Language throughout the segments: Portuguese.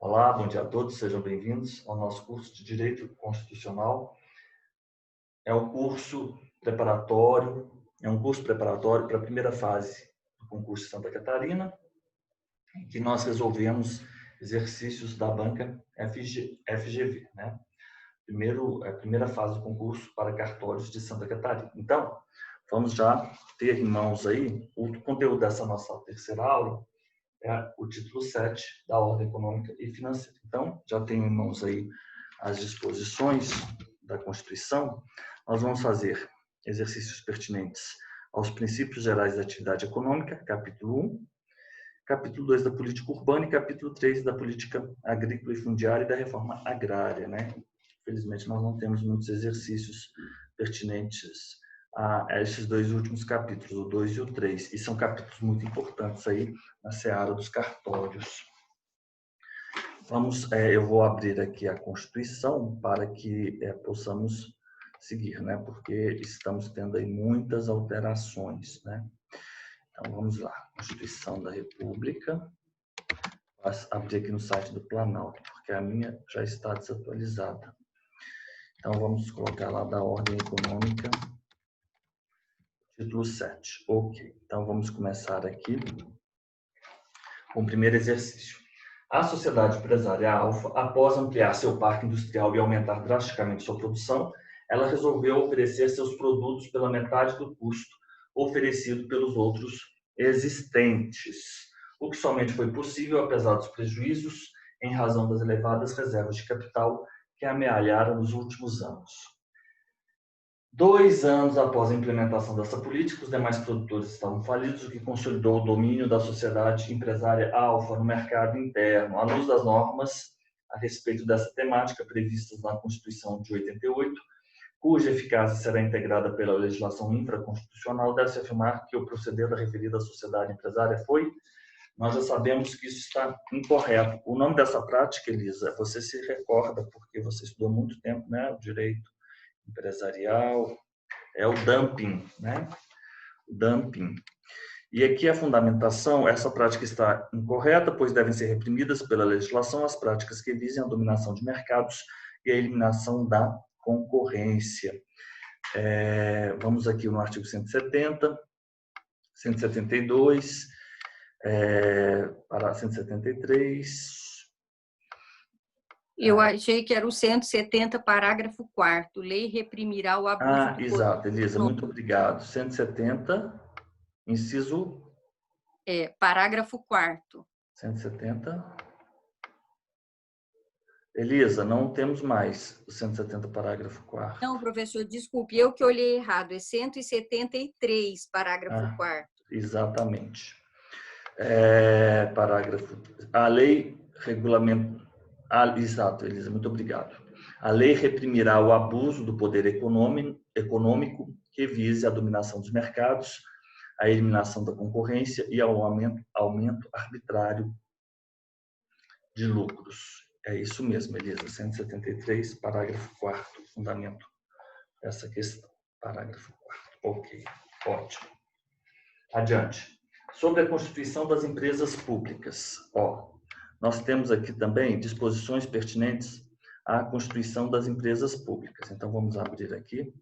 Olá, bom dia a todos, sejam bem-vindos ao nosso curso de Direito Constitucional. É um curso preparatório, para a primeira fase do concurso de Santa Catarina, em que nós resolvemos exercícios da banca FGV, né? A primeira fase do concurso para cartórios de Santa Catarina. Então, vamos já ter em mãos aí o conteúdo dessa nossa terceira aula, é o título 7 da Ordem Econômica e Financeira. Então, já tenho em mãos aí as disposições da Constituição. Nós vamos fazer exercícios pertinentes aos princípios gerais da atividade econômica, capítulo 1, capítulo 2 da política urbana e capítulo 3 da política agrícola e fundiária e da reforma agrária, né? Infelizmente, nós não temos muitos exercícios pertinentes a esses dois últimos capítulos, o 2 e o 3, e são capítulos muito importantes aí na seara dos cartórios. Eu vou abrir aqui a Constituição para que possamos seguir, né? Porque estamos tendo aí muitas alterações, né? Então, vamos lá. Constituição da República. Vou abrir aqui no site do Planalto, porque a minha já está desatualizada. Então, vamos colocar lá da Ordem Econômica, título 7. Ok. Então, vamos começar aqui com o primeiro exercício. A sociedade empresária Alfa, após ampliar seu parque industrial e aumentar drasticamente sua produção, ela resolveu oferecer seus produtos pela metade do custo oferecido pelos outros existentes, o que somente foi possível apesar dos prejuízos em razão das elevadas reservas de capital que amealharam nos últimos anos. 2 anos após a implementação dessa política, os demais produtores estavam falidos, o que consolidou o domínio da sociedade empresária Alfa no mercado interno, à luz das normas a respeito dessa temática previstas na Constituição de 88, cuja eficácia será integrada pela legislação infraconstitucional, deve-se afirmar que o proceder da referida sociedade empresária foi. Nós já sabemos que isso está incorreto. O nome dessa prática, Elisa, você se recorda, porque você estudou muito tempo, né, o direito empresarial, é o dumping, né? O dumping. E aqui a fundamentação, essa prática está incorreta, pois devem ser reprimidas pela legislação as práticas que visem a dominação de mercados e a eliminação da concorrência. Vamos aqui no artigo 170, 172, para 173... Eu achei que era o 170, parágrafo 4º. Lei reprimirá o abuso do exato, Elisa, muito obrigado. 170, inciso... parágrafo 4º. 170. Elisa, não temos mais o 170, parágrafo 4º. Não, professor, desculpe, eu que olhei errado. É 173, parágrafo 4º. Exatamente. A lei regulamenta... exato, Elisa, muito obrigado. A lei reprimirá o abuso do poder econômico que vise a dominação dos mercados, a eliminação da concorrência e ao aumento arbitrário de lucros. É isso mesmo, Elisa. 173, parágrafo 4º, fundamento dessa questão. Parágrafo 4º. Ok, ótimo. Adiante. Sobre a constituição das empresas públicas. Nós temos aqui também disposições pertinentes à constituição das empresas públicas. Então, vamos abrir aqui.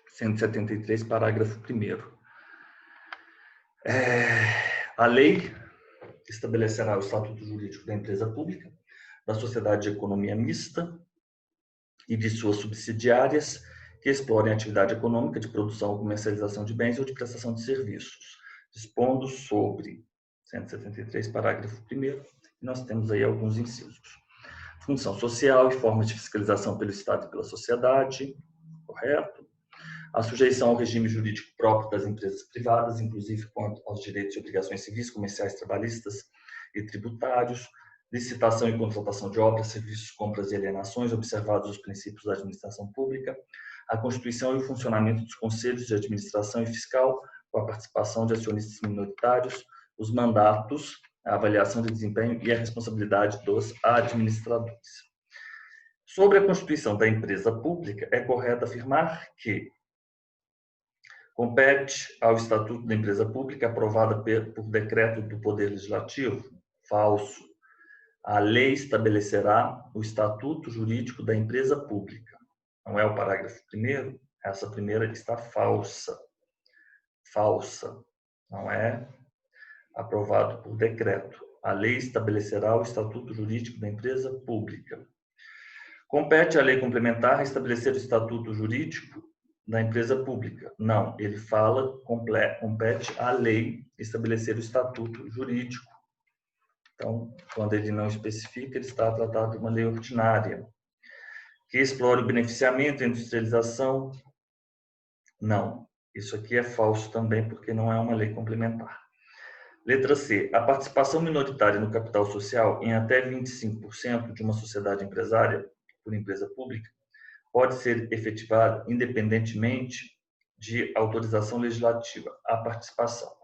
173, parágrafo 1º. A lei estabelecerá o estatuto jurídico da empresa pública, da sociedade de economia mista e de suas subsidiárias que explorem a atividade econômica de produção ou comercialização de bens ou de prestação de serviços, dispondo sobre 173, parágrafo 1º, e nós temos aí alguns incisos. Função social e formas de fiscalização pelo Estado e pela sociedade, correto? A sujeição ao regime jurídico próprio das empresas privadas, inclusive quanto aos direitos e obrigações civis, comerciais, trabalhistas e tributários, licitação e contratação de obras, serviços, compras e alienações, observados os princípios da administração pública, a constituição e o funcionamento dos conselhos de administração e fiscal, com a participação de acionistas minoritários, os mandatos, a avaliação de desempenho e a responsabilidade dos administradores. Sobre a constituição da empresa pública, é correto afirmar que Compete ao Estatuto da Empresa Pública, aprovada por decreto do Poder Legislativo? Falso. A lei estabelecerá o estatuto jurídico da empresa pública. Não é o parágrafo 1º? Essa primeira está falsa. Falsa. Não é aprovado por decreto. A lei estabelecerá o estatuto jurídico da empresa pública. Compete à lei complementar estabelecer o estatuto jurídico da empresa pública? Não, ele fala, compete à lei estabelecer o estatuto jurídico. Então, quando ele não especifica, ele está tratado de uma lei ordinária. Que explore o beneficiamento, a industrialização? Não, isso aqui é falso também, porque não é uma lei complementar. Letra C. A participação minoritária no capital social em até 25% de uma sociedade empresária por empresa pública pode ser efetivada independentemente de autorização legislativa. A participação.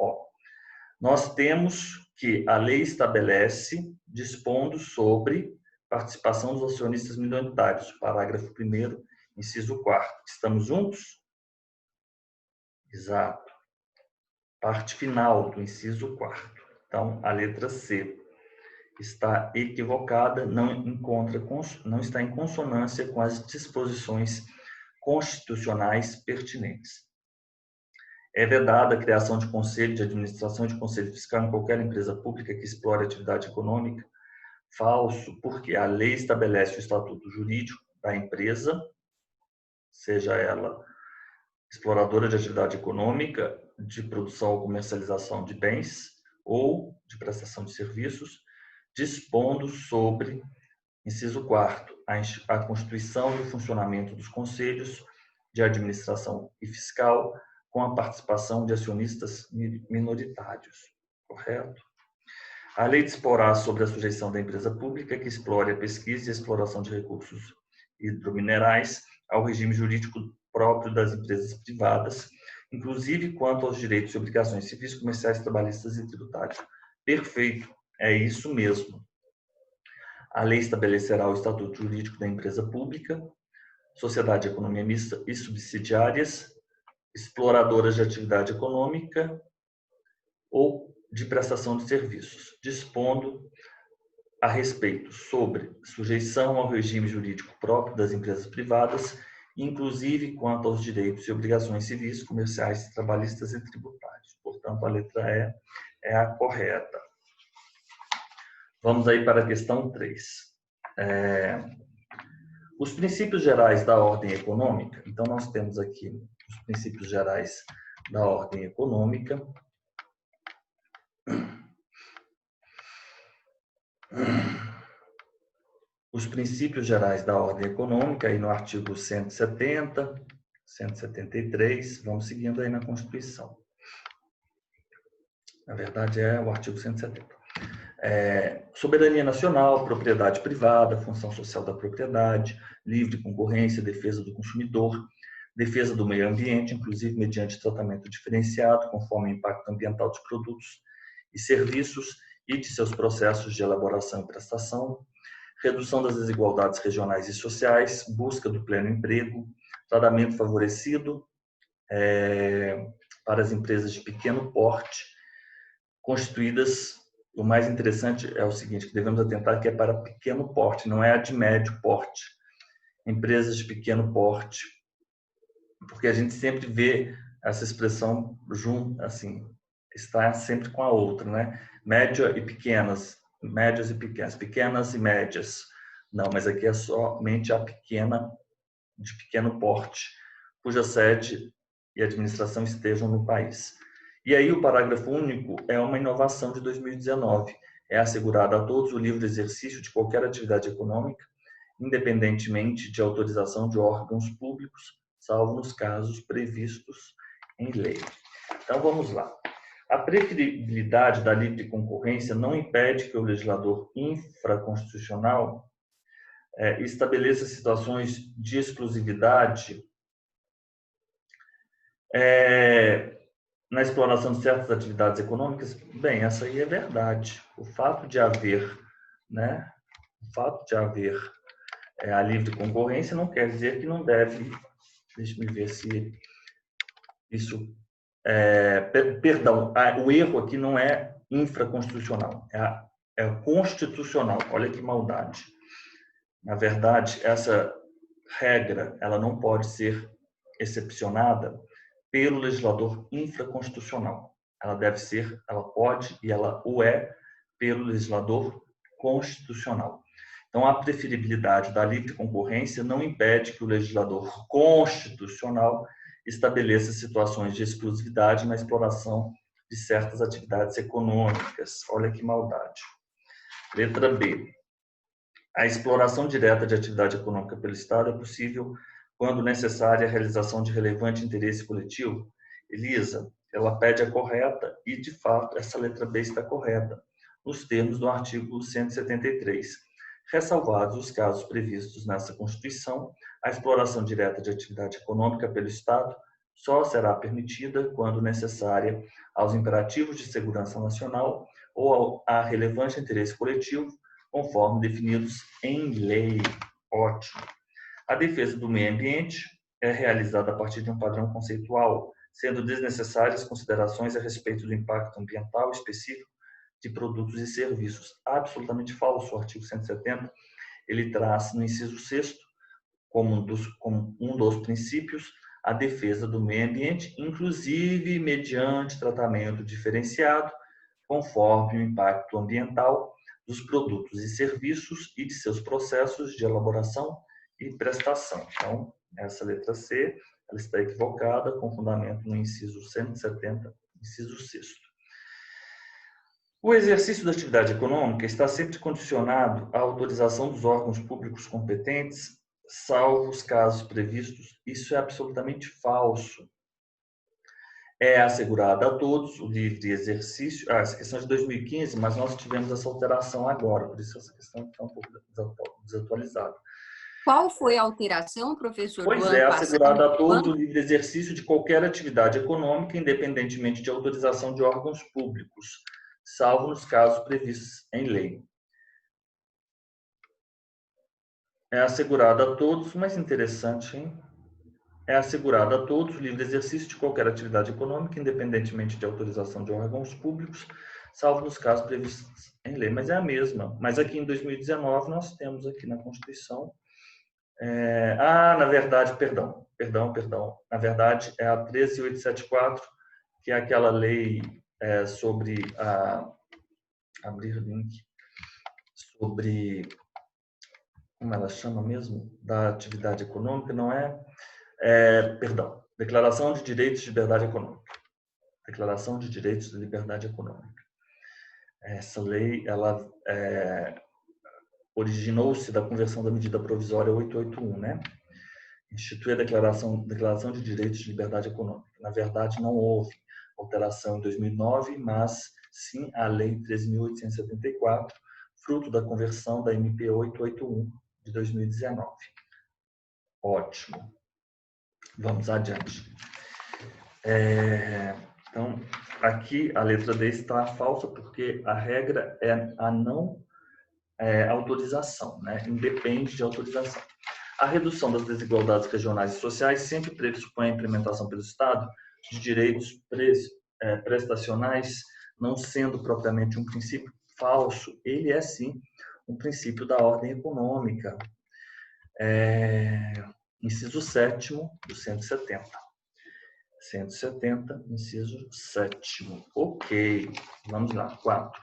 Nós temos que a lei estabelece, dispondo sobre participação dos acionistas minoritários. Parágrafo 1º, inciso 4º. Estamos juntos? Exato. Parte final do inciso 4º. Então, a letra C está equivocada, não está em consonância com as disposições constitucionais pertinentes. É vedada a criação de conselho de administração e de conselho fiscal em qualquer empresa pública que explore atividade econômica? Falso, porque a lei estabelece o estatuto jurídico da empresa, seja ela exploradora de atividade econômica, de produção ou comercialização de bens ou de prestação de serviços, dispondo sobre, inciso 4º, a constituição e o funcionamento dos conselhos de administração e fiscal com a participação de acionistas minoritários. Correto? A lei disporá sobre a sujeição da empresa pública que explore a pesquisa e a exploração de recursos hidrominerais ao regime jurídico próprio das empresas privadas, inclusive quanto aos direitos e obrigações civis, comerciais, trabalhistas e tributários. Perfeito, é isso mesmo. A lei estabelecerá o estatuto jurídico da empresa pública, sociedade de economia mista e subsidiárias, exploradoras de atividade econômica ou de prestação de serviços, dispondo a respeito sobre sujeição ao regime jurídico próprio das empresas privadas, inclusive quanto aos direitos e obrigações civis, comerciais, trabalhistas e tributários. Portanto, a letra E é a correta. Vamos aí para a questão 3. Os princípios gerais da ordem econômica. Então, nós temos aqui os princípios gerais da ordem econômica. Os princípios gerais da ordem econômica, aí no artigo 170, 173, vamos seguindo aí na Constituição. Na verdade, é o artigo 170. Soberania nacional, propriedade privada, função social da propriedade, livre concorrência, defesa do consumidor, defesa do meio ambiente, inclusive mediante tratamento diferenciado, conforme o impacto ambiental dos produtos e serviços e de seus processos de elaboração e prestação, redução das desigualdades regionais e sociais, busca do pleno emprego, tratamento favorecido para as empresas de pequeno porte, constituídas. O mais interessante é o seguinte, que devemos atentar que é para pequeno porte, não é a de médio porte. Empresas de pequeno porte, porque a gente sempre vê essa expressão junto, assim, está sempre com a outra, né? Média e pequenas, médias e pequenas, pequenas e médias. Não, mas aqui é somente a pequena, de pequeno porte, cuja sede e administração estejam no país. E aí o parágrafo único é uma inovação de 2019. É assegurado a todos o livre exercício de qualquer atividade econômica, independentemente de autorização de órgãos públicos, salvo nos casos previstos em lei. Então vamos lá. A preferibilidade da livre concorrência não impede que o legislador infraconstitucional estabeleça situações de exclusividade na exploração de certas atividades econômicas. Bem, essa aí é verdade. O fato de haver, a livre concorrência não quer dizer que não deve. Deixa eu ver se isso Perdão, o erro aqui não é infraconstitucional, é constitucional. Olha que maldade. Na verdade, essa regra ela não pode ser excepcionada pelo legislador infraconstitucional. Ela pode e ela o é pelo legislador constitucional. Então, a preferibilidade da livre concorrência não impede que o legislador constitucional estabeleça situações de exclusividade na exploração de certas atividades econômicas. Olha que maldade. Letra B. A exploração direta de atividade econômica pelo Estado é possível quando necessária a realização de relevante interesse coletivo. Elisa, ela pede a correta e, de fato, essa letra B está correta, nos termos do artigo 173. Ressalvados os casos previstos nessa Constituição, a exploração direta de atividade econômica pelo Estado só será permitida quando necessária aos imperativos de segurança nacional ou a relevante interesse coletivo, conforme definidos em lei. Ótimo. A defesa do meio ambiente é realizada a partir de um padrão conceitual, sendo desnecessárias considerações a respeito do impacto ambiental específico de produtos e serviços. Absolutamente falso. O artigo 170, ele traz no inciso 6º, como um dos princípios, a defesa do meio ambiente, inclusive mediante tratamento diferenciado, conforme o impacto ambiental dos produtos e serviços e de seus processos de elaboração e prestação. Então, essa letra C, ela está equivocada, com fundamento no inciso 170, inciso 6º. O exercício da atividade econômica está sempre condicionado à autorização dos órgãos públicos competentes, salvo os casos previstos. Isso é absolutamente falso. É assegurado a todos o livre exercício. Essa questão é de 2015, mas nós tivemos essa alteração agora, por isso essa questão está um pouco desatualizada. Qual foi a alteração, professor, do ano passado? Assegurado a todos o livre exercício de qualquer atividade econômica, independentemente de autorização de órgãos públicos, salvo nos casos previstos em lei. É assegurado a todos, mas interessante, hein? É assegurado a todos o livre exercício de qualquer atividade econômica, independentemente de autorização de órgãos públicos, salvo nos casos previstos em lei. Mas é a mesma. Mas aqui em 2019 nós temos aqui na Constituição... na verdade, perdão. Na verdade, é a 13.874, que é aquela lei sobre abrir link, sobre... Como ela chama mesmo? Da atividade econômica, não é? Declaração de Direitos de Liberdade Econômica. Declaração de Direitos de Liberdade Econômica. Essa lei, ela originou-se da conversão da medida provisória 881, né? Institui a declaração de Direitos de Liberdade Econômica. Na verdade, não houve alteração em 2009, mas sim a Lei 13.874, fruto da conversão da MP 881 de 2019. Ótimo. Vamos adiante. Então, aqui a letra D está falsa porque a regra é a não autorização, né? Independe de autorização. A redução das desigualdades regionais e sociais sempre pressupõe a implementação pelo Estado de direitos prestacionais, não sendo propriamente um princípio falso, ele é sim um princípio da ordem econômica. Inciso 7º do 170. 170, inciso 7º. Ok, vamos lá. 4.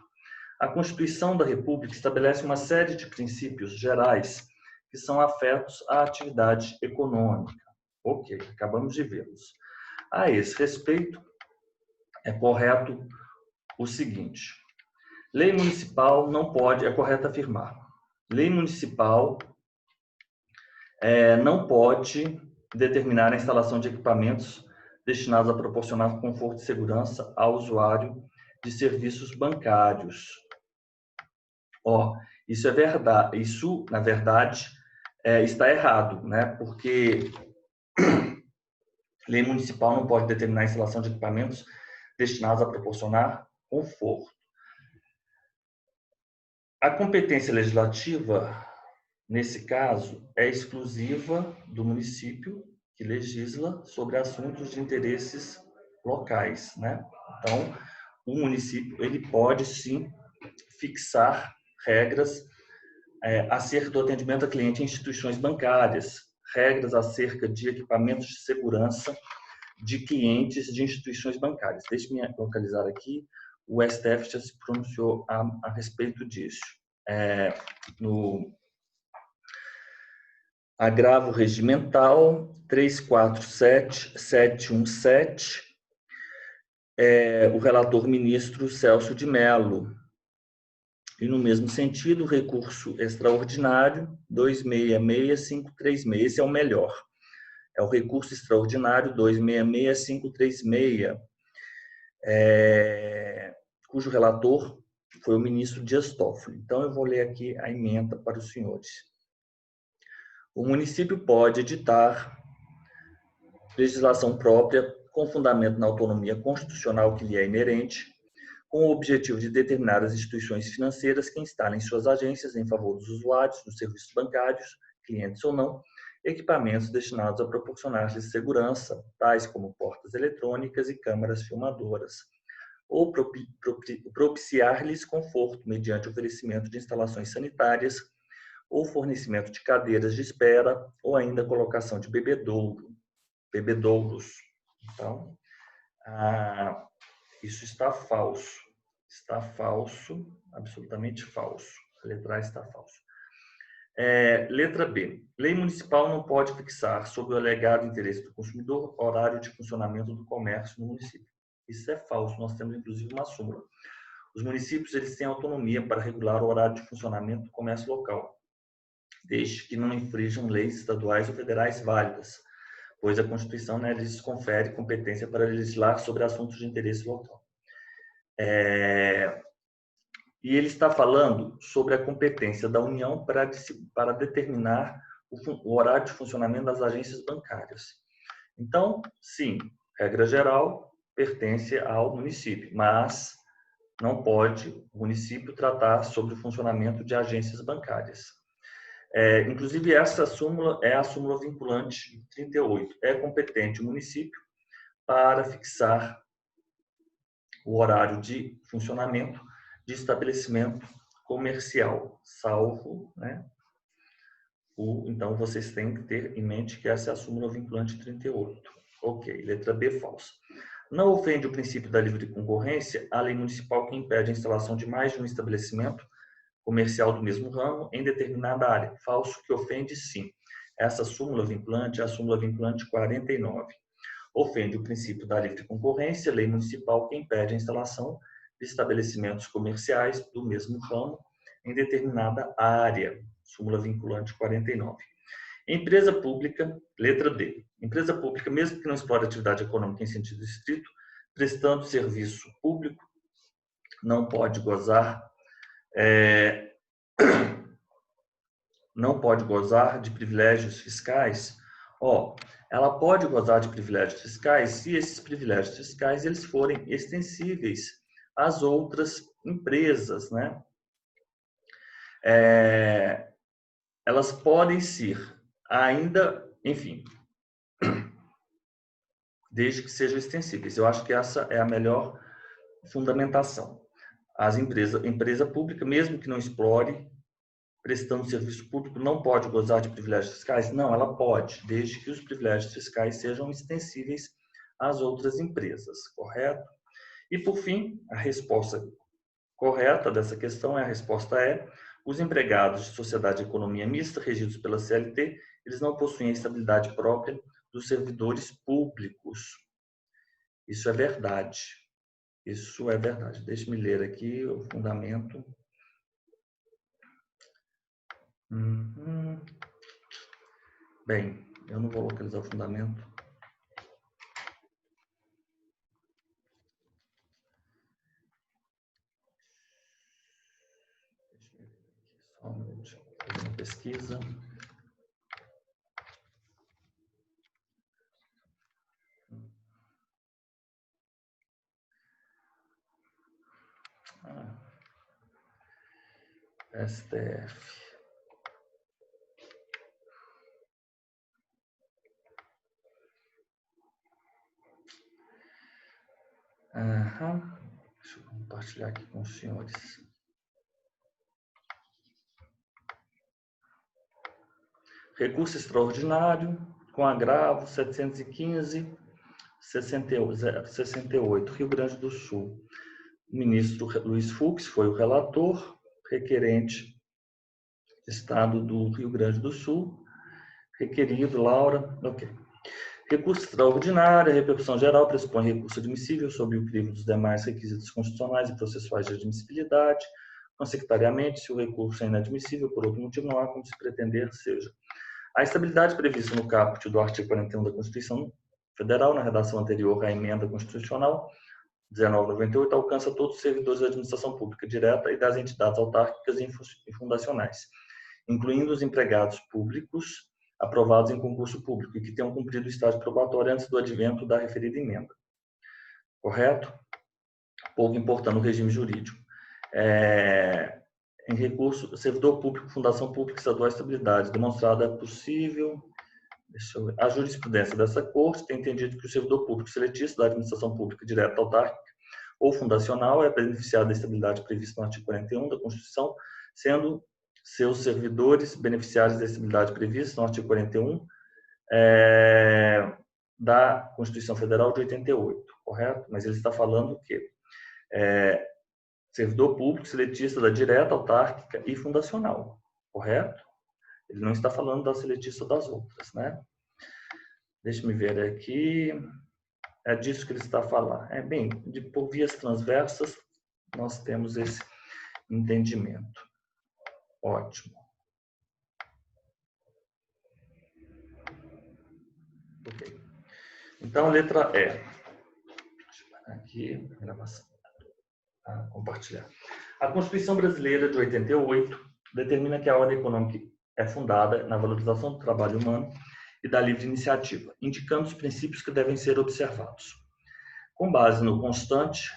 A Constituição da República estabelece uma série de princípios gerais que são afetos à atividade econômica. Ok, acabamos de vê-los. A esse respeito, é correto o seguinte: lei municipal não pode, é correto afirmar, lei municipal não pode determinar a instalação de equipamentos destinados a proporcionar conforto e segurança ao usuário de serviços bancários. Isso é verdade. Isso, na verdade, está errado, né? Porque lei municipal não pode determinar a instalação de equipamentos destinados a proporcionar conforto. A competência legislativa, nesse caso, é exclusiva do município que legisla sobre assuntos de interesses locais, né? Então, o município ele pode sim fixar regras acerca do atendimento a cliente em instituições bancárias, regras acerca de equipamentos de segurança de clientes de instituições bancárias. Deixe-me localizar aqui, o STF já se pronunciou a respeito disso. No agravo regimental 347717, o relator ministro Celso de Mello. E, no mesmo sentido, o recurso extraordinário 266536, esse é o melhor. É o recurso extraordinário 266536, cujo relator foi o ministro Dias Toffoli. Então, eu vou ler aqui a emenda para os senhores. O município pode editar legislação própria com fundamento na autonomia constitucional que lhe é inerente, com o objetivo de determinar as instituições financeiras que instalem suas agências em favor dos usuários dos serviços bancários, clientes ou não, equipamentos destinados a proporcionar-lhes segurança, tais como portas eletrônicas e câmaras filmadoras, ou propiciar-lhes conforto mediante oferecimento de instalações sanitárias ou fornecimento de cadeiras de espera ou ainda colocação de bebedouros. Então, isso está falso. Está falso, absolutamente falso. A letra A está falso. Letra B. Lei municipal não pode fixar, sob o alegado interesse do consumidor, horário de funcionamento do comércio no município. Isso é falso. Nós temos, inclusive, uma súmula. Os municípios eles têm autonomia para regular o horário de funcionamento do comércio local, desde que não infrijam leis estaduais ou federais válidas, pois a Constituição lhes confere competência para legislar sobre assuntos de interesse local. E ele está falando sobre a competência da União para determinar o horário de funcionamento das agências bancárias. Então, sim, regra geral, pertence ao município, mas não pode o município tratar sobre o funcionamento de agências bancárias. Inclusive, essa súmula é a súmula vinculante 38. É competente o município para fixar o horário de funcionamento de estabelecimento comercial, salvo, né? Então, vocês têm que ter em mente que essa é a súmula vinculante 38. Ok, letra B, falsa. Não ofende o princípio da livre concorrência a lei municipal que impede a instalação de mais de um estabelecimento comercial do mesmo ramo em determinada área. Falso, que ofende sim. Essa súmula vinculante é a súmula vinculante 49. Ofende o princípio da livre concorrência, lei municipal que impede a instalação de estabelecimentos comerciais do mesmo ramo em determinada área. Súmula vinculante 49. Empresa pública, letra D. Empresa pública, mesmo que não explore atividade econômica em sentido estrito, prestando serviço público, não pode gozar de privilégios fiscais. Ela pode gozar de privilégios fiscais se esses privilégios fiscais eles forem extensíveis às outras empresas, né? Elas podem ser ainda, enfim, desde que sejam extensíveis. Eu acho que essa é a melhor fundamentação. Empresa pública, mesmo que não explore, prestando serviço público, não pode gozar de privilégios fiscais? Não, ela pode, desde que os privilégios fiscais sejam extensíveis às outras empresas, correto? E, por fim, a resposta correta dessa questão a resposta os empregados de sociedade de economia mista, regidos pela CLT, eles não possuem a estabilidade própria dos servidores públicos. Isso é verdade. Isso é verdade. Deixe-me ler aqui o fundamento. Bem, eu não vou localizar o fundamento. Só um minuto. Fazer uma pesquisa. STF. Deixa eu compartilhar aqui com os senhores. Recurso extraordinário, com agravo 715/68, Rio Grande do Sul. O ministro Luiz Fux foi o relator, requerente Estado do Rio Grande do Sul, requerido Laura, ok. Recurso extraordinário, a repercussão geral pressupõe recurso admissível sob o crivo dos demais requisitos constitucionais e processuais de admissibilidade. Consequentariamente, se o recurso é inadmissível por outro motivo, não há como se pretender seja. A estabilidade prevista no caput do artigo 41 da Constituição Federal, na redação anterior à emenda constitucional 1998, alcança todos os servidores da administração pública direta e das entidades autárquicas e fundacionais, incluindo os empregados públicos aprovados em concurso público e que tenham cumprido o estágio probatório antes do advento da referida emenda. Correto? Pouco importando o regime jurídico. Em recurso, servidor público, fundação pública, estadual, estabilidade, demonstrada possível. A jurisprudência dessa corte tem entendido que o servidor público seletista da administração pública direta autárquica ou fundacional é beneficiado da estabilidade prevista no artigo 41 da Constituição, sendo seus servidores beneficiários da estabilidade prevista no artigo 41 da Constituição Federal de 88, correto? Mas ele está falando que servidor público seletista da direta, autárquica e fundacional, correto? Ele não está falando da seletista das outras, né? Deixa-me ver aqui. É disso que ele está a falar. Bem, por vias transversas, nós temos esse entendimento. Ótimo. Ok. Então, letra E. Deixa eu parar aqui, gravação. Compartilhar. A Constituição Brasileira de 88 determina que a ordem econômica é fundada na valorização do trabalho humano e da livre iniciativa, indicando os princípios que devem ser observados. Com base no constante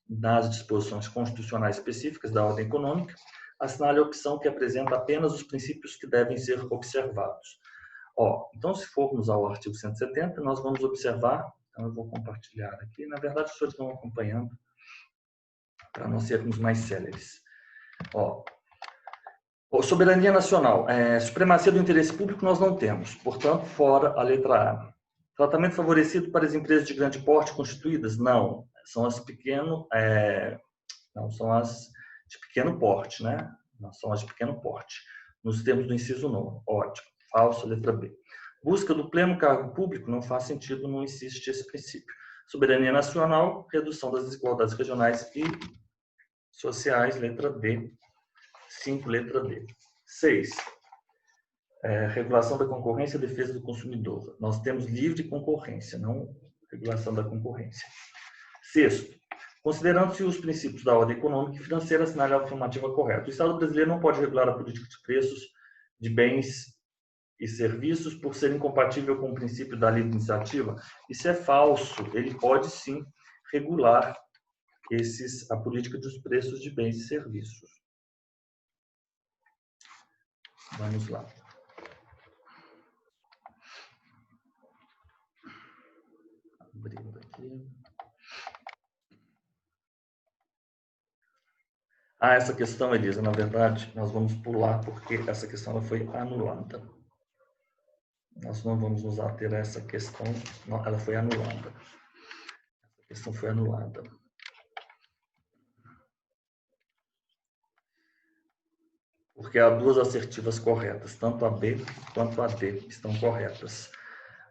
das disposições constitucionais específicas da ordem econômica, assinale a opção que apresenta apenas os princípios que devem ser observados. Então, se formos ao artigo 170, nós vamos observar, então eu vou compartilhar aqui, na verdade os senhores estão acompanhando, para nós sermos mais céleres. Soberania nacional. Supremacia do interesse público nós não temos, portanto, fora a letra A. Tratamento favorecido para as empresas de grande porte constituídas? Não. São as são as de pequeno porte, né? Não são as de pequeno porte. Nos termos do inciso 9. Ótimo. Falso, letra B. Busca do pleno cargo público? Não faz sentido, não existe esse princípio. Soberania nacional, redução das desigualdades regionais e sociais, letra D. 5, letra D. 6. Regulação da concorrência e defesa do consumidor. Nós temos livre concorrência, não regulação da concorrência. 6. Considerando-se os princípios da ordem econômica e financeira, assinale a afirmativa correta. O Estado brasileiro não pode regular a política de preços de bens e serviços por ser incompatível com o princípio da livre iniciativa. Isso é falso. Ele pode sim regular a política dos preços de bens e serviços. Vamos lá. Abrindo aqui. Essa questão, Elisa, na verdade, nós vamos pular porque essa questão ela foi anulada. Nós não vamos nos ater a essa questão, não, ela foi anulada. Essa questão foi anulada. Porque há duas assertivas corretas, tanto a B quanto a D estão corretas.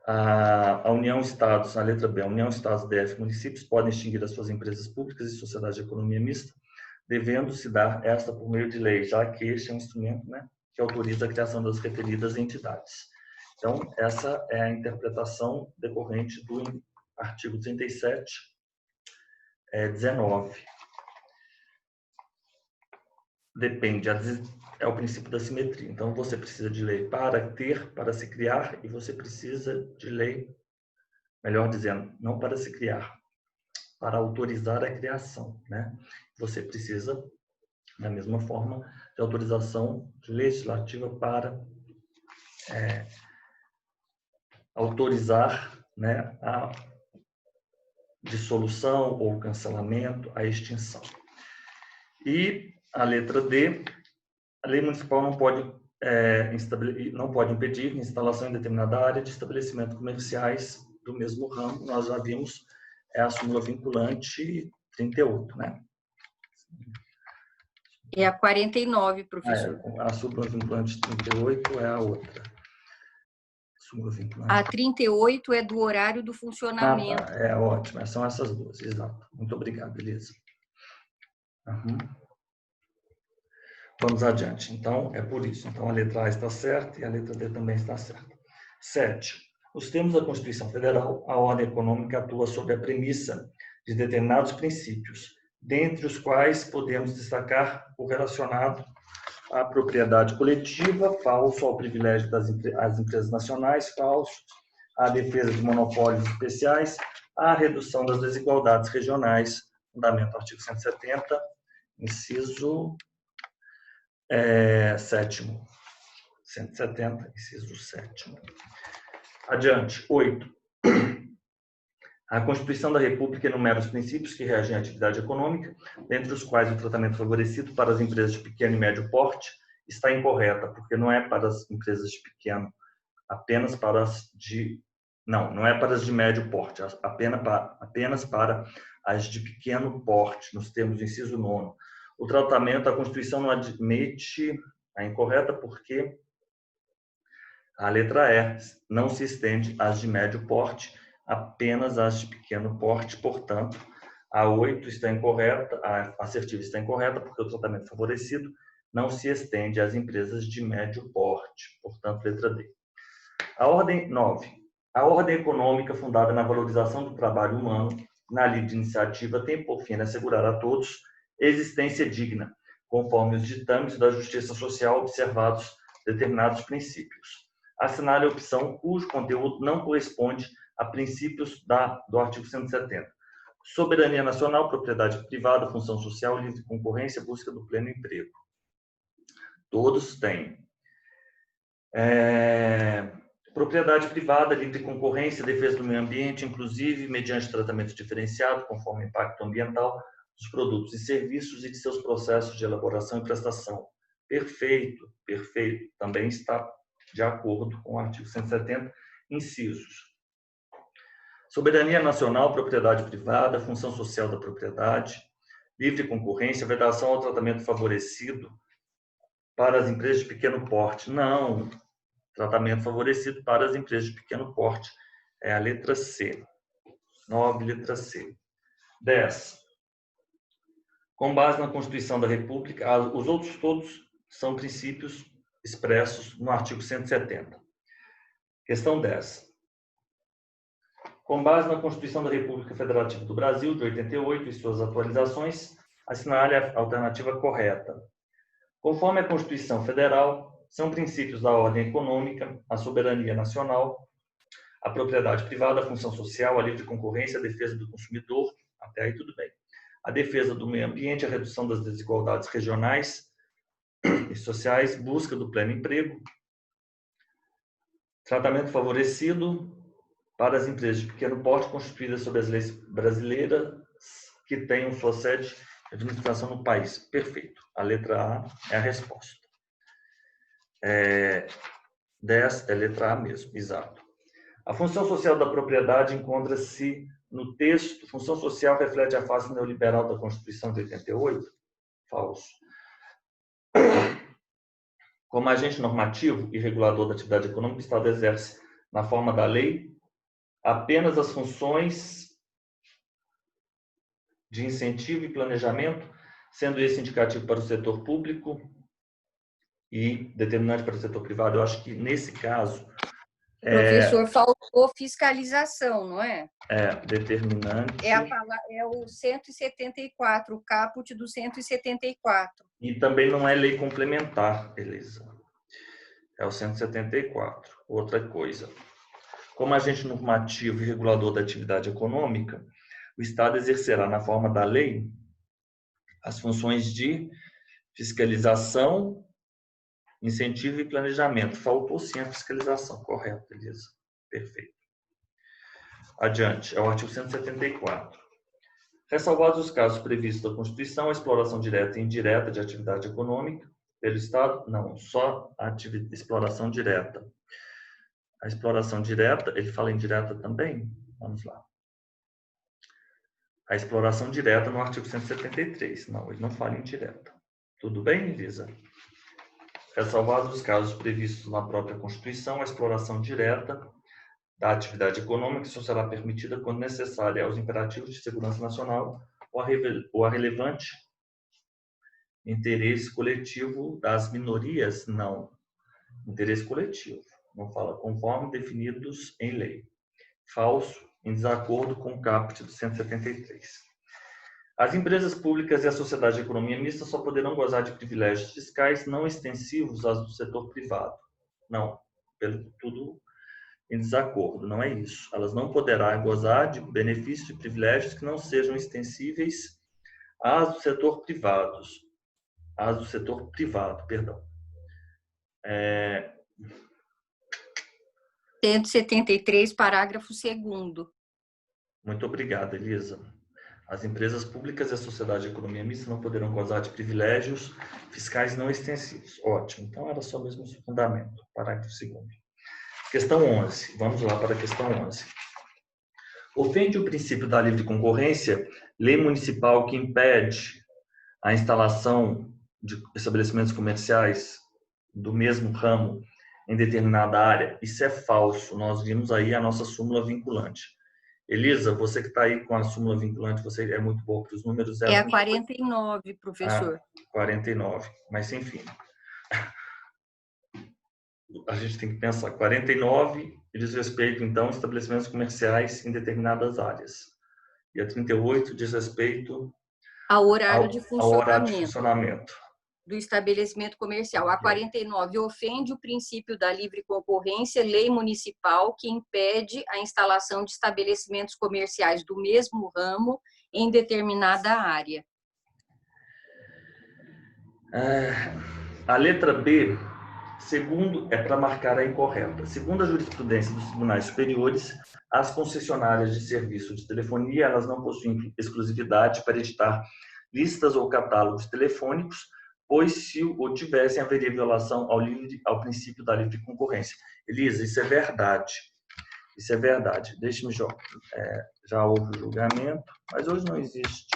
A União Estados, na letra B, a União Estados, DF, municípios podem extinguir as suas empresas públicas e sociedades de economia mista, devendo-se dar esta por meio de lei, já que este é um instrumento, né, que autoriza a criação das referidas entidades. Então, essa é a interpretação decorrente do artigo 37, 19. Depende, é o princípio da simetria. Então, você precisa de lei para se criar, e você precisa de lei, melhor dizendo, não para se criar, para autorizar a criação, né? Você precisa, da mesma forma, de autorização legislativa para autorizar, né, a dissolução ou cancelamento, a extinção. E a letra D, a lei municipal não pode impedir instalação em determinada área de estabelecimentos comerciais do mesmo ramo. Nós já vimos, é a súmula vinculante 38, né? É a 49, professor. A súmula vinculante 38 é a outra. Súmula vinculante. A 38 é do horário do funcionamento. É ótimo, são essas duas, exato. Muito obrigado, Elisa. Uhum. Vamos adiante. Então, é por isso. Então, a letra A está certa e a letra D também está certa. 7. Nos termos da Constituição Federal, a ordem econômica atua sob a premissa de determinados princípios, dentre os quais podemos destacar o relacionado à propriedade coletiva, falso ao privilégio das empresas nacionais, falso à defesa de monopólios especiais, à redução das desigualdades regionais, fundamento artigo 170, inciso 7º. 170, inciso 7º. Adiante. 8. A Constituição da República enumera os princípios que regem a atividade econômica, dentre os quais o tratamento favorecido para as empresas de pequeno e médio porte está incorreta, porque não é para as empresas de pequeno, apenas para as de... Não é para as de médio porte, apenas para as de pequeno porte, nos termos do inciso 9º. O tratamento, a Constituição não admite a incorreta porque a letra E não se estende às de médio porte, apenas às de pequeno porte, portanto, a 8 está incorreta, a assertiva está incorreta, porque o tratamento favorecido não se estende às empresas de médio porte, portanto, letra D. A ordem 9. A ordem econômica fundada na valorização do trabalho humano, na livre iniciativa, tem por fim assegurar a todos existência digna, conforme os ditames da justiça social observados determinados princípios. Assinale a opção cujo conteúdo não corresponde a princípios do artigo 170. Soberania nacional, propriedade privada, função social, livre concorrência, busca do pleno emprego. Todos têm. Propriedade privada, livre concorrência, defesa do meio ambiente, inclusive mediante tratamento diferenciado, conforme o impacto ambiental dos produtos e serviços e de seus processos de elaboração e prestação. Perfeito, perfeito. Também está de acordo com o artigo 170, incisos. Soberania nacional, propriedade privada, função social da propriedade, livre concorrência, vedação ao tratamento favorecido para as empresas de pequeno porte. Não, tratamento favorecido para as empresas de pequeno porte é a letra C. 9, letra C. 10. Com base na Constituição da República, os outros todos são princípios expressos no artigo 170. Questão 10. Com base na Constituição da República Federativa do Brasil, de 88, e suas atualizações, assinale a alternativa correta. Conforme a Constituição Federal, são princípios da ordem econômica, a soberania nacional, a propriedade privada, a função social, a livre concorrência, a defesa do consumidor, até aí tudo bem. A defesa do meio ambiente, a redução das desigualdades regionais e sociais, busca do pleno emprego, tratamento favorecido para as empresas de pequeno porte constituídas sob as leis brasileiras que tenham sua sede de administração no país. Perfeito. A letra A é a resposta. 10 é letra A mesmo, exato. A função social da propriedade encontra-se no texto. Função social reflete a face neoliberal da Constituição de 88? Falso. Como agente normativo e regulador da atividade econômica, o Estado exerce, na forma da lei, apenas as funções de incentivo e planejamento, sendo esse indicativo para o setor público e determinante para o setor privado. Eu acho que, nesse caso... Professor, faltou fiscalização, não é? Determinante... É o 174, o caput do 174. E também não é lei complementar, Elisa. É o 174. Outra coisa. Como agente normativo e regulador da atividade econômica, o Estado exercerá, na forma da lei, as funções de fiscalização, incentivo e planejamento. Faltou sim a fiscalização, correto, Elisa. Perfeito. Adiante, é o artigo 174. Ressalvados os casos previstos da Constituição, a exploração direta e indireta de atividade econômica pelo Estado, não, só a exploração direta. A exploração direta, ele fala indireta também? Vamos lá. A exploração direta no artigo 173. Não, ele não fala indireta. Tudo bem, Elisa? Ressalvados os casos previstos na própria Constituição, a exploração direta da atividade econômica só será permitida quando necessária aos imperativos de segurança nacional ou a relevante interesse coletivo das minorias, não. Interesse coletivo. Não fala conforme definidos em lei. Falso, em desacordo com o caput do 173. As empresas públicas e a sociedade de economia mista só poderão gozar de privilégios fiscais não extensivos aos do setor privado. Não, pelo tudo em desacordo, não é isso. Elas não poderão gozar de benefícios e privilégios que não sejam extensíveis às do setor privado. Às do setor privado, perdão. 173, parágrafo 2º. Muito obrigado, Elisa. As empresas públicas e a sociedade de economia mista não poderão gozar de privilégios fiscais não extensivos. Ótimo. Então, era só mesmo esse fundamento. Parágrafo 2º. Questão 11. Vamos lá para a questão 11. Ofende o princípio da livre concorrência lei municipal que impede a instalação de estabelecimentos comerciais do mesmo ramo em determinada área? Isso é falso. Nós vimos aí a nossa súmula vinculante. Elisa, você que está aí com a súmula vinculante, você é muito boa para os números. É a 49, professor. 49, mas enfim. A gente tem que pensar. 49 diz respeito, então, a estabelecimentos comerciais em determinadas áreas. E a 38 diz respeito ao horário de funcionamento do estabelecimento comercial. A 49 ofende o princípio da livre concorrência, lei municipal que impede a instalação de estabelecimentos comerciais do mesmo ramo em determinada área. A letra B, segundo, é para marcar a incorreta. Segundo a jurisprudência dos tribunais superiores, as concessionárias de serviço de telefonia, elas não possuem exclusividade para editar listas ou catálogos telefônicos, pois se o tivessem, haveria violação ao princípio da livre concorrência. Elisa, isso é verdade. Isso é verdade. Deixe-me jogar. Já houve julgamento, mas hoje não existe.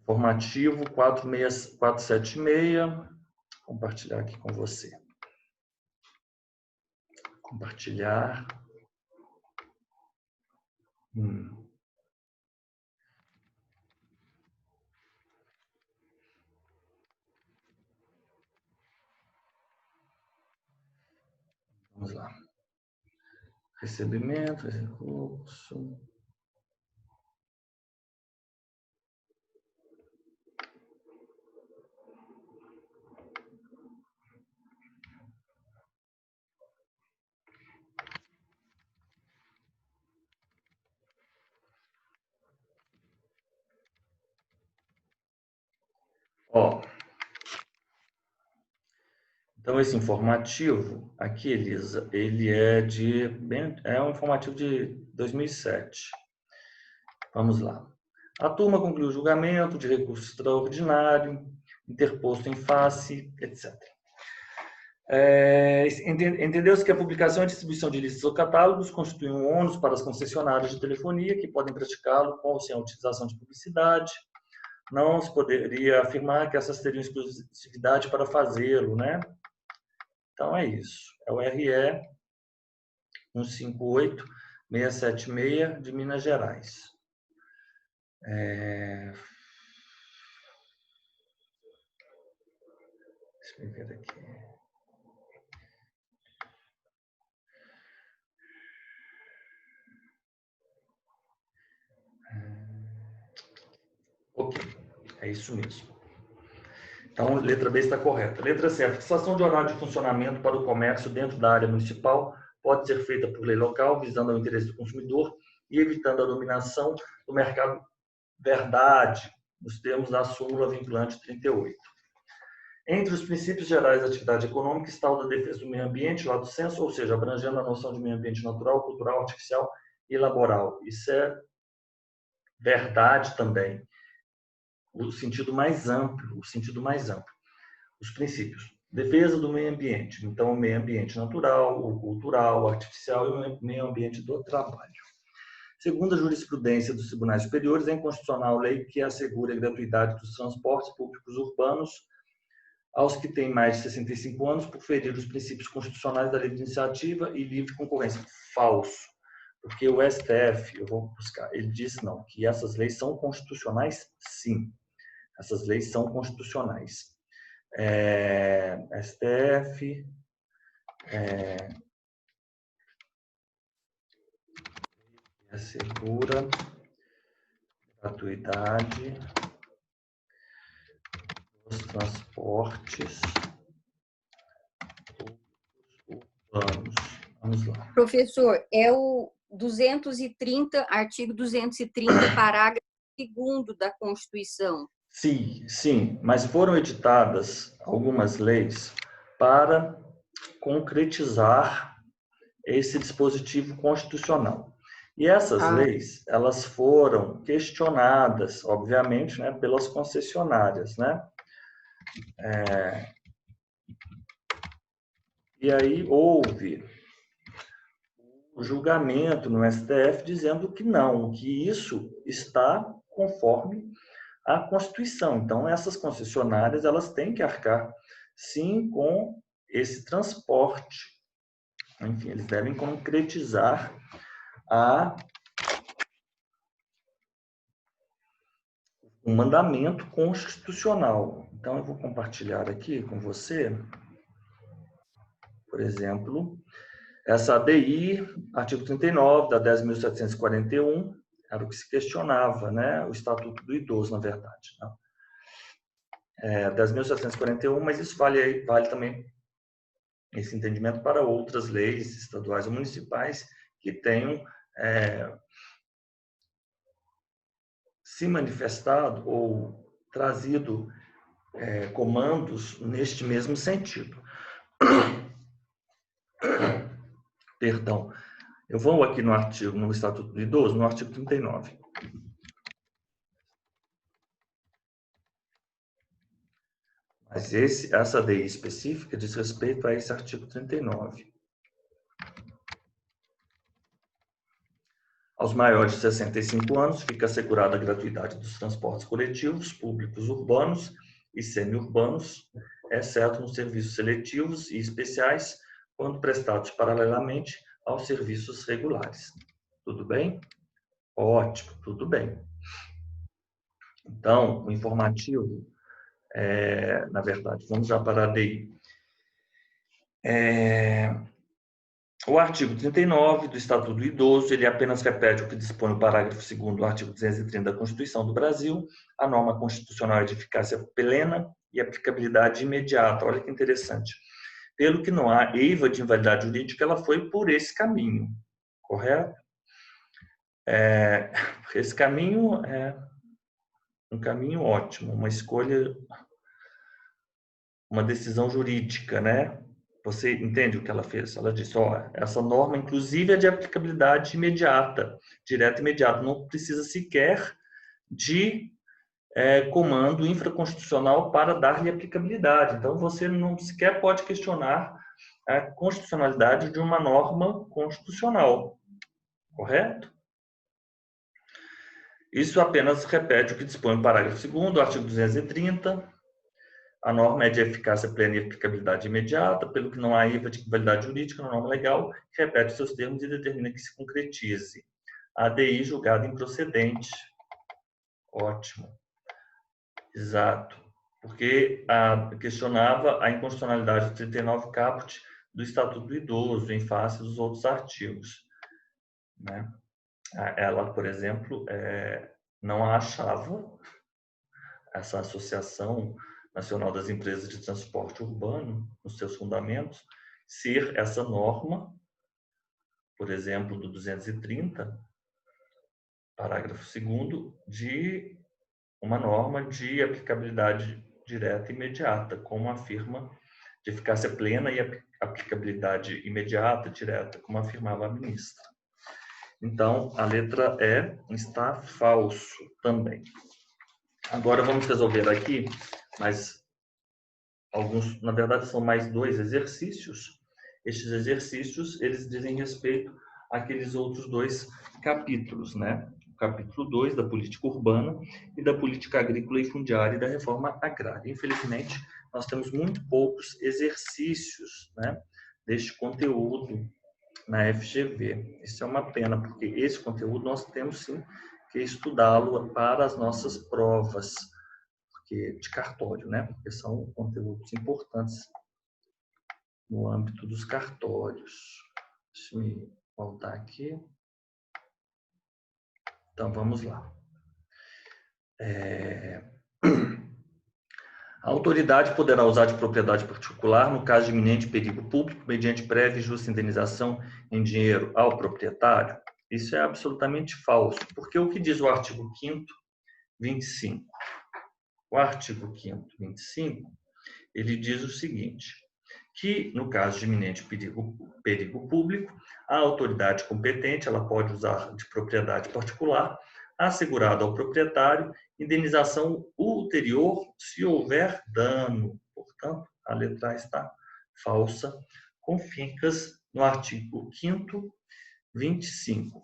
Formativo 476. Compartilhar aqui com você. Compartilhar. Vamos lá. Recebimento, recurso. Então, esse informativo, aqui, Elisa, ele é um informativo de 2007. Vamos lá. A turma concluiu o julgamento de recurso extraordinário, interposto em face, etc. Entendeu-se que a publicação e a distribuição de listas ou catálogos constituem um ônus para as concessionárias de telefonia, que podem praticá-lo com ou sem a utilização de publicidade. Não se poderia afirmar que essas teriam exclusividade para fazê-lo, né? Então, é isso. É o RE 158676 de Minas Gerais. Deixa eu ver aqui. Ok, é isso mesmo. Então, letra B está correta. Letra C, a fixação de horário de funcionamento para o comércio dentro da área municipal pode ser feita por lei local, visando ao interesse do consumidor, e evitando a dominação do mercado verdade, nos termos da súmula vinculante 38. Entre os princípios gerais da atividade econômica está o da defesa do meio ambiente, lato sensu, ou seja, abrangendo a noção de meio ambiente natural, cultural, artificial e laboral. Isso é verdade também. O sentido mais amplo, os princípios. Defesa do meio ambiente. Então, o meio ambiente natural, o cultural, o artificial e o meio ambiente do trabalho. Segundo a jurisprudência dos tribunais superiores, é inconstitucional a lei que assegura a gratuidade dos transportes públicos urbanos aos que têm mais de 65 anos por ferir os princípios constitucionais da livre iniciativa e livre concorrência. Falso. Porque o STF, eu vou buscar, ele diz não, que essas leis são constitucionais, sim. Essas leis são constitucionais. STF, assegura gratuidade dos transportes urbanos. Vamos lá. Professor, é o 230, artigo 230, parágrafo 2º da Constituição. Sim, mas foram editadas algumas leis para concretizar esse dispositivo constitucional. E essas leis, elas foram questionadas, obviamente, né, pelas concessionárias, né? E aí houve o julgamento no STF dizendo que não, que isso está conforme a Constituição. Então, essas concessionárias, elas têm que arcar, sim, com esse transporte. Enfim, eles devem concretizar um mandamento constitucional. Então, eu vou compartilhar aqui com você, por exemplo, essa ADI, artigo 39 da 10.741, era o que se questionava, né? O Estatuto do Idoso, na verdade. Né? 10.741, mas isso vale também esse entendimento para outras leis estaduais ou municipais que tenham se manifestado ou trazido comandos neste mesmo sentido. Perdão. Eu vou aqui no Estatuto do Idoso, no artigo 39. Mas essa lei específica diz respeito a esse artigo 39. Aos maiores de 65 anos, fica assegurada a gratuidade dos transportes coletivos, públicos urbanos e semi-urbanos, exceto nos serviços seletivos e especiais, quando prestados paralelamente aos serviços regulares. Tudo bem? Ótimo, tudo bem. Então, o informativo, na verdade, vamos já para a ADI. O artigo 39 do Estatuto do Idoso, ele apenas repete o que dispõe o parágrafo 2º do artigo 230 da Constituição do Brasil. A norma constitucional é de eficácia plena e aplicabilidade imediata. Olha que interessante. Pelo que não há eiva de invalidade jurídica, ela foi por esse caminho, correto? Esse caminho é um caminho ótimo, uma escolha, uma decisão jurídica, né? Você entende o que ela fez? Ela disse, essa norma, inclusive, é de aplicabilidade imediata, direta e imediata. Não precisa sequer de comando infraconstitucional para dar-lhe aplicabilidade. Então, você não sequer pode questionar a constitucionalidade de uma norma constitucional, correto? Isso apenas repete o que dispõe o parágrafo 2º do artigo 230. A norma é de eficácia plena e aplicabilidade imediata, pelo que não há eiva de invalidade jurídica na norma legal, que repete seus termos e determina que se concretize. A ADI julgada improcedente. Ótimo. Exato. Porque questionava a inconstitucionalidade do 39 caput do Estatuto do Idoso, em face dos outros artigos. Né? Ela, por exemplo, não achava essa Associação Nacional das Empresas de Transporte Urbano, nos seus fundamentos, ser essa norma, por exemplo, do 230, parágrafo 2º, de uma norma de aplicabilidade direta e imediata, como afirma, de eficácia plena e aplicabilidade imediata, direta, como afirmava a ministra. Então, a letra E está falso também. Agora vamos resolver aqui, mas alguns, na verdade, são mais 2 exercícios. Estes exercícios, eles dizem respeito àqueles outros 2 capítulos, né? O capítulo 2 da política urbana e da política agrícola e fundiária e da reforma agrária. Infelizmente, nós temos muito poucos exercícios, né, deste conteúdo na FGV. Isso é uma pena, porque esse conteúdo nós temos sim que estudá-lo para as nossas provas de cartório, né? Porque são conteúdos importantes no âmbito dos cartórios. Deixa eu voltar aqui. Então, vamos lá. A autoridade poderá usar de propriedade particular, no caso de iminente perigo público, mediante prévia e justa indenização em dinheiro ao proprietário? Isso é absolutamente falso, porque o que diz o artigo 5º, 25? O artigo 5º, 25, ele diz o seguinte, que no caso de iminente perigo público, a autoridade competente ela pode usar de propriedade particular, assegurado ao proprietário, indenização ulterior se houver dano. Portanto, a letra A está falsa, com fincas no artigo 5º, 25.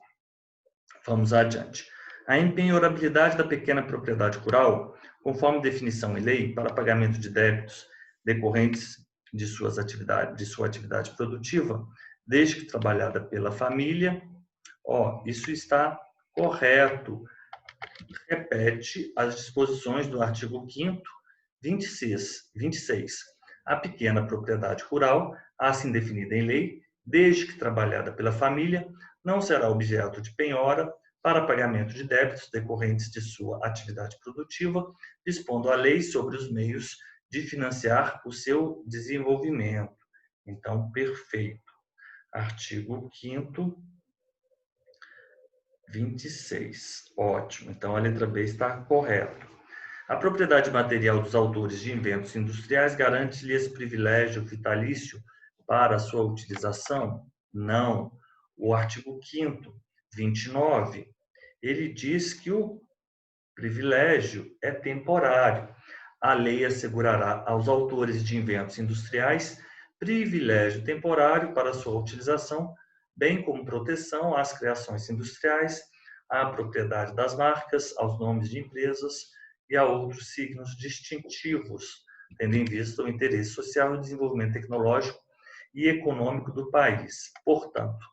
Vamos adiante. A empenhorabilidade da pequena propriedade rural, conforme definição em lei, para pagamento de débitos decorrentes de sua atividade produtiva, desde que trabalhada pela família, isso está correto. Repete as disposições do artigo 5º, 26. A pequena propriedade rural, assim definida em lei, desde que trabalhada pela família, não será objeto de penhora para pagamento de débitos decorrentes de sua atividade produtiva, dispondo a lei sobre os meios de financiar o seu desenvolvimento. Então, perfeito. Artigo 5º, 26. Ótimo. Então, a letra B está correta. A propriedade material dos autores de inventos industriais garante-lhes privilégio vitalício para a sua utilização? Não. O artigo 5º, 29, ele diz que o privilégio é temporário. A lei assegurará aos autores de inventos industriais privilégio temporário para a sua utilização, bem como proteção às criações industriais, à propriedade das marcas, aos nomes de empresas e a outros signos distintivos, tendo em vista o interesse social e desenvolvimento tecnológico e econômico do país. Portanto,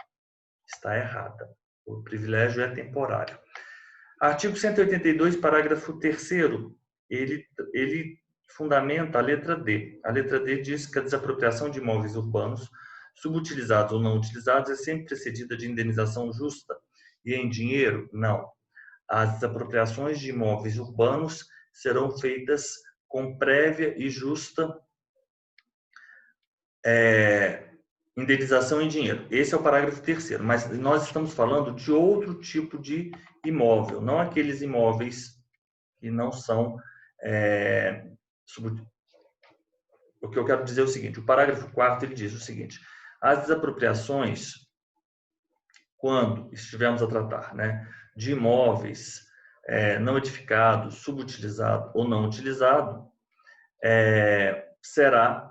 está errada. O privilégio é temporário. Artigo 182, parágrafo 3º, ele fundamenta a letra D. A letra D diz que a desapropriação de imóveis urbanos, subutilizados ou não utilizados, é sempre precedida de indenização justa e em dinheiro? Não. As desapropriações de imóveis urbanos serão feitas com prévia e justa indenização em dinheiro. Esse é o parágrafo 3º, mas nós estamos falando de outro tipo de imóvel, não aqueles imóveis que não são... O que eu quero dizer é o seguinte, o parágrafo 4º ele diz o seguinte, as desapropriações, quando estivermos a tratar, né, de imóveis não edificados, subutilizado ou não utilizado, será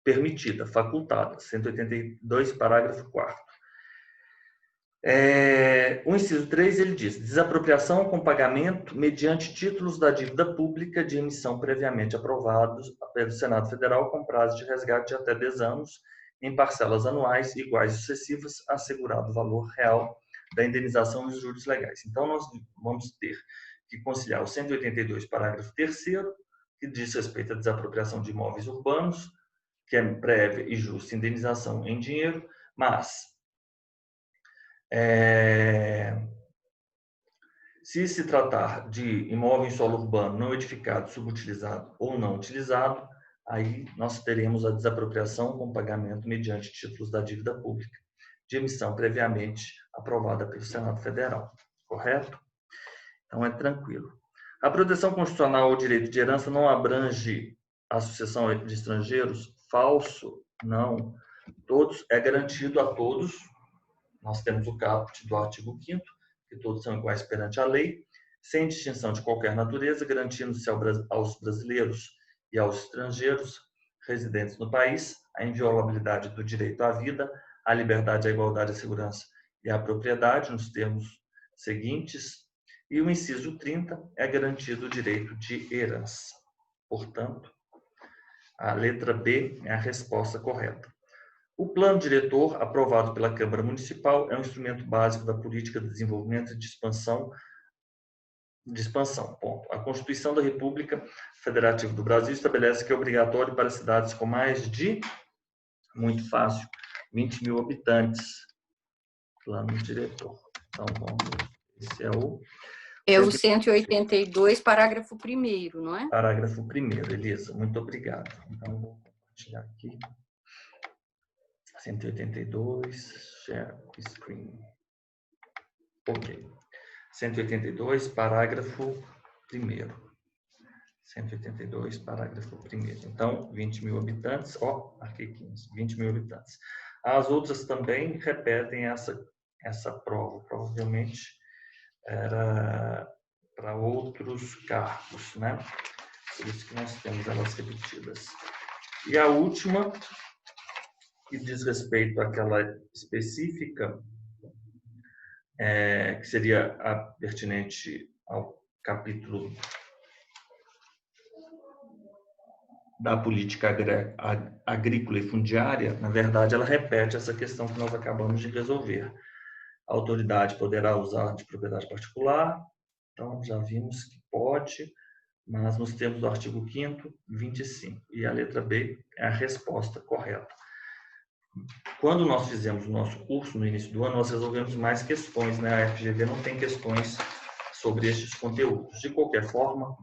permitida, facultada. 182, parágrafo 4º. O inciso 3, ele diz, desapropriação com pagamento mediante títulos da dívida pública de emissão previamente aprovados pelo Senado Federal com prazo de resgate de até 10 anos, em parcelas anuais iguais e sucessivas, assegurado o valor real da indenização e os juros legais. Então, nós vamos ter que conciliar o 182, parágrafo 3º, que diz respeito à desapropriação de imóveis urbanos, que é prévia e justa indenização em dinheiro, mas se tratar de imóvel em solo urbano não edificado, subutilizado ou não utilizado, aí nós teremos a desapropriação com pagamento mediante títulos da dívida pública, de emissão previamente aprovada pelo Senado Federal. correto? Então, é tranquilo. A proteção constitucional ao direito de herança não abrange a sucessão de estrangeiros? Falso, não. Todos, é garantido a todos. Nós temos o caput do artigo 5º, que todos são iguais perante a lei, sem distinção de qualquer natureza, garantindo-se aos brasileiros e aos estrangeiros residentes no país a inviolabilidade do direito à vida, à liberdade, à igualdade, à segurança e à propriedade, nos termos seguintes, e o inciso 30 é garantido o direito de herança. Portanto, a letra B é a resposta correta. O plano diretor, aprovado pela Câmara Municipal, é um instrumento básico da política de desenvolvimento e de expansão. Ponto. A Constituição da República Federativa do Brasil estabelece que é obrigatório para cidades com mais de, muito fácil, 20 mil habitantes. Plano diretor. Então, vamos, esse é o... É o 182, parágrafo 1º, não é? Parágrafo 1º, Elisa. Muito obrigado. Então, vou compartilhar aqui. 182, share screen. Ok. 182, parágrafo 1º. 182, parágrafo 1º. Então, 20 mil habitantes, marquei 15, 20 mil habitantes. As outras também repetem essa prova, provavelmente era para outros cargos, né? Por isso que nós temos elas repetidas. E a última, que diz respeito àquela específica, que seria a pertinente ao capítulo da política agrícola e fundiária, na verdade, ela repete essa questão que nós acabamos de resolver. A autoridade poderá usar de propriedade particular, então já vimos que pode, mas nos termos do artigo 5º, 25. E a letra B é a resposta correta. Quando nós fizemos o nosso curso no início do ano, nós resolvemos mais questões, né? A FGV não tem questões sobre estes conteúdos. De qualquer forma,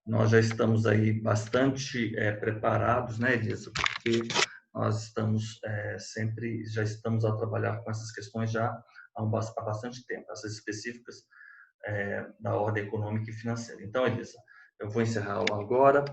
nós já estamos aí bastante preparados, né, Elisa? Porque nós estamos já estamos a trabalhar com essas questões já há bastante tempo, essas específicas da ordem econômica e financeira. Então, Elisa, eu vou encerrar a aula agora.